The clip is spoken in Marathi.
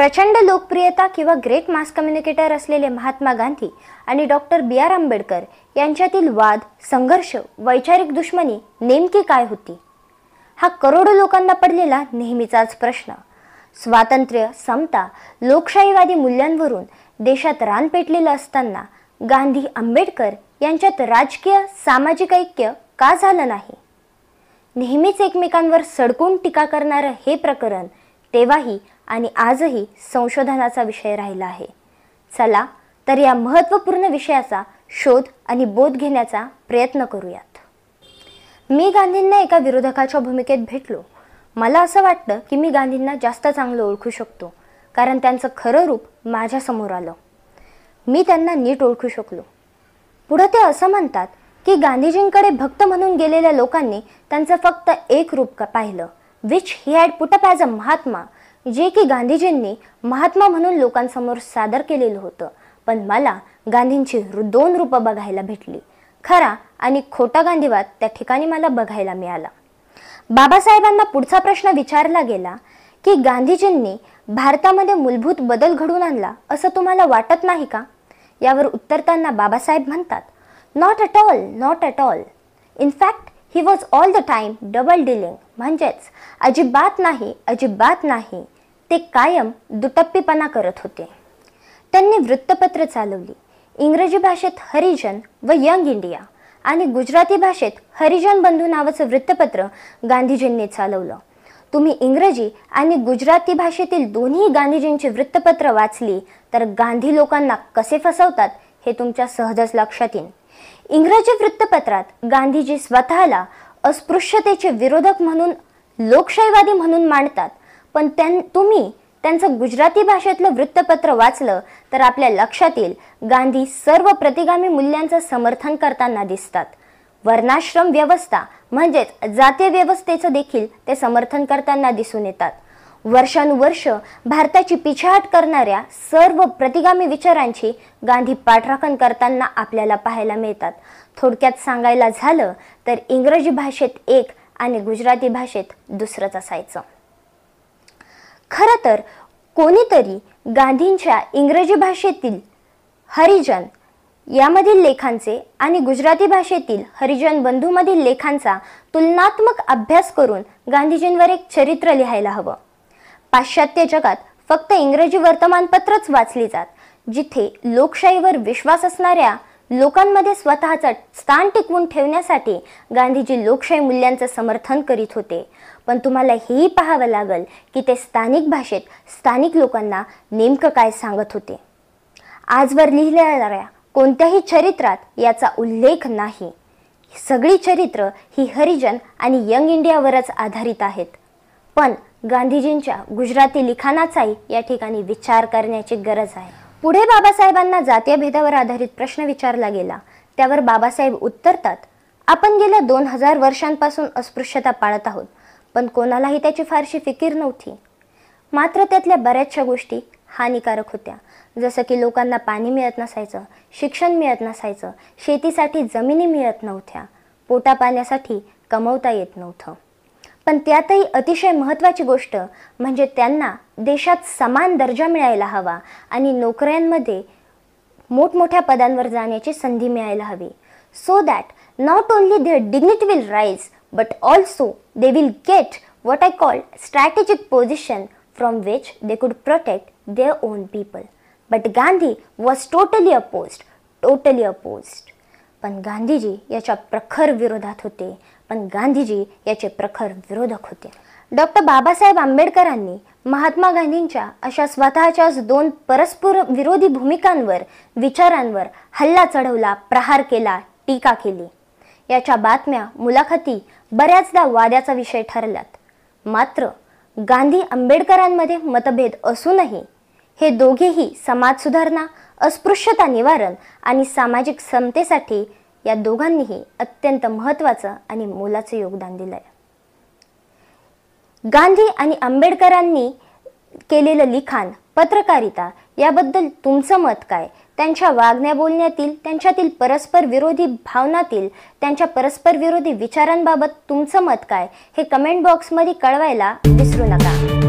प्रचंड लोकप्रियता किंवा ग्रेट मास कम्युनिकेटर असलेले महात्मा गांधी आणि डॉक्टर बी.आर. आंबेडकर यांच्यातील वाद, संघर्ष, वैचारिक दुश्मनी नेमकी काय होती? हा करोडो लोकांना पडलेला नेहमीचाच प्रश्न. स्वातंत्र्य, समता, लोकशाहीवादी मूल्यांवरून देशात रान पेटलेलं असताना गांधी आंबेडकर यांच्यात राजकीय सामाजिक ऐक्य का झालं नाही? नेहमीच एकमेकांवर सडकून टीका करणारं हे प्रकरण तेव्हाही आणि आजही संशोधनाचा विषय राहिला आहे. चला तर या महत्त्वपूर्ण विषयाचा शोध आणि बोध घेण्याचा प्रयत्न करूयात. मी गांधींना एका विरोधकाच्या भूमिकेत भेटलो. मला असं वाटतं की मी गांधींना जास्त चांगलं ओळखू शकतो, कारण त्यांचं खरं रूप माझ्यासमोर आलं. मी त्यांना नीट ओळखू शकलो. पुढे ते असं म्हणतात की गांधीजींकडे भक्त म्हणून गेलेल्या लोकांनी त्यांचं फक्त एक रूप पाहिलं, which he had put up as a Mahatma, जे की गांधीजींनी महात्मा म्हणून लोकांसमोर सादर केलेलं होतं. पण मला गांधींची दोन रूपं बघायला भेटली. खरा आणि खोटा गांधीवाद त्या ठिकाणी मला बघायला मिळाला. बाबासाहेबांना पुढचा प्रश्न विचारला गेला की गांधीजींनी भारतामध्ये मूलभूत बदल घडवून आणला असं तुम्हाला वाटत नाही का? यावर उत्तरताना बाबासाहेब म्हणतात, not at all, not at all. In fact he was all the time double dealing, म्हणजेच अजिबात नाही, अजिबात नाही. ते कायम दुटप्पीपणा करत होते. त्यांनी वृत्तपत्र चालवली. इंग्रजी भाषेत हरिजन व यंग इंडिया आणि गुजराती भाषेत हरिजन बंधू नावाचं वृत्तपत्र गांधीजींनी चालवलं. तुम्ही इंग्रजी आणि गुजराती भाषेतील दोन्ही गांधीजींची वृत्तपत्र वाचली तर गांधी लोकांना कसे फसवतात हे तुमच्या सहजच लक्षात येईल. इंग्रजी वृत्तपत्रात गांधीजी स्वतःला अस्पृश्यतेचे विरोधक म्हणून, लोकशाहीवादी म्हणून मांडतात. पण तुम्ही त्यांचं गुजराती भाषेतलं वृत्तपत्र वाचलं तर आपल्या लक्षात येईल गांधी सर्व प्रतिगामी मूल्यांचं समर्थन करताना दिसतात. वर्णाश्रम व्यवस्था म्हणजेच जातीय व्यवस्थेचं देखील ते समर्थन करताना दिसून येतात. वर्षानुवर्ष भारताची पिछेहाट करणाऱ्या सर्व प्रतिगामी विचारांची गांधी पाठराखण करताना आपल्याला पाहायला मिळतात. थोडक्यात सांगायला झालं तर इंग्रजी भाषेत एक आणि गुजराती भाषेत दुसरंच असायचं. खरं तर कोणीतरी गांधींच्या इंग्रजी भाषेतील हरिजन यामधील लेखांचे आणि गुजराती भाषेतील हरिजन बंधूमधील लेखांचा तुलनात्मक अभ्यास करून गांधीजींवर एक चरित्र लिहायला हवं. पाश्चात्य जगात फक्त इंग्रजी वर्तमानपत्रच वाचली जात, जिथे लोकशाहीवर विश्वास असणाऱ्या लोकांमध्ये स्वतःचं स्थान टिकवून ठेवण्यासाठी गांधीजी लोकशाही मूल्यांचं समर्थन करीत होते. पण तुम्हाला हेही पाहावं लागेल की ते स्थानिक भाषेत स्थानिक लोकांना नेमकं काय सांगत होते. आजवर लिहिल्या जाणाऱ्या कोणत्याही चरित्रात याचा उल्लेख नाही. सगळी चरित्र ही हरिजन आणि यंग इंडियावरच आधारित आहेत. पण गांधीजींच्या गुजराती लिखाणाचाही या ठिकाणी विचार करण्याची गरज आहे. पुढे बाबासाहेबांना जातीय भेदावर आधारित प्रश्न विचारला गेला. त्यावर बाबासाहेब उत्तरतात, आपण गेल्या 2000 वर्षांपासून अस्पृश्यता पाळत आहोत, पण कोणालाही त्याची फारशी फिकीर नव्हती. मात्र त्यातल्या बऱ्याचशा गोष्टी हानिकारक होत्या, जसं की लोकांना पाणी मिळत नसायचं, शिक्षण मिळत नसायचं, शेतीसाठी जमिनी मिळत नव्हत्या, पोटा पाण्यासाठी कमवता येत नव्हतं. पण त्यातही अतिशय महत्त्वाची गोष्ट म्हणजे त्यांना देशात समान दर्जा मिळायला हवा आणि नोकऱ्यांमध्ये मोठमोठ्या पदांवर जाण्याची संधी मिळायला हवी. So that not only their dignity will rise but also they will get what I call strategic position from which they could protect their own people. But Gandhi was totally opposed. पण गांधीजी याच्या प्रखर विरोधात होते. डॉक्टर बाबासाहेब आंबेडकरांनी महात्मा गांधींच्या अशा स्वतःच्याच दोन परस्पर विरोधी भूमिकांवर, विचारांवर हल्ला चढवला, प्रहार केला, टीका केली. याच्या बातम्या, मुलाखती बऱ्याचदा वादाचा विषय ठरल्यात. मात्र गांधी आंबेडकरांमध्ये मतभेद असूनही हे दोघेही समाज सुधारणा, अस्पृश्यता निवारण आणि सामाजिक समतेसाठी या दोघांनीही अत्यंत महत्त्वाचं आणि मोलाचं योगदान दिलंय. गांधी आणि आंबेडकरांनी केलेलं लिखाण, पत्रकारिता याबद्दल तुमचं मत काय? त्यांच्या वागण्या बोलण्यातील, त्यांच्यातील परस्पर विरोधी भावनातील, त्यांच्या परस्पर विरोधी विचारांबाबत तुमचं मत काय हे कमेंट बॉक्समध्ये कळवायला विसरू नका.